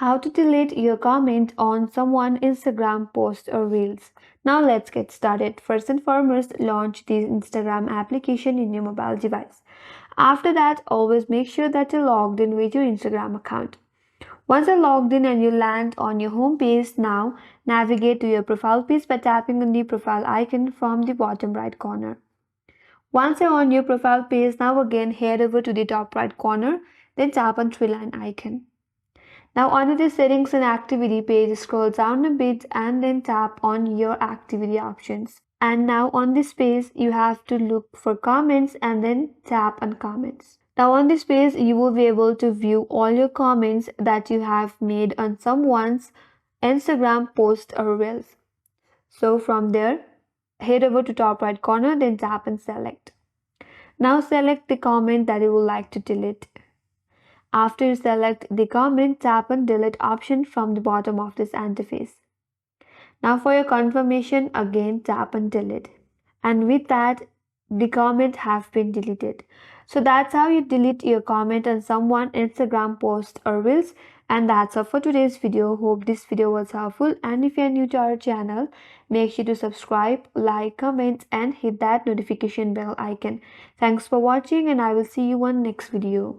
How to delete your comment on someone's Instagram post or reels. Now let's get started. First and foremost, launch the Instagram application in your mobile device. After that, always make sure that you're logged in with your Instagram account. Once you're logged in and you land on your home page, now navigate to your profile page by tapping on the profile icon from the bottom right corner. Once you're on your profile page, now again head over to the top right corner, then tap on three line icon. Now under the settings and activity page, scroll down a bit and then tap on your activity options. And now on this page, you have to look for comments and then tap on comments. Now on this page, you will be able to view all your comments that you have made on someone's Instagram post or reels. So from there, head over to top right corner, then tap and select. Now select the comment that you would like to delete. After you select the comment, tap on delete option from the bottom of this interface. Now for your confirmation, again tap on delete. And with that, the comment have been deleted. So that's how you delete your comment on someone Instagram post or reels. And that's all for today's video. Hope this video was helpful. And if you're new to our channel, make sure to subscribe, like, comment, and hit that notification bell icon. Thanks for watching, and I will see you on next video.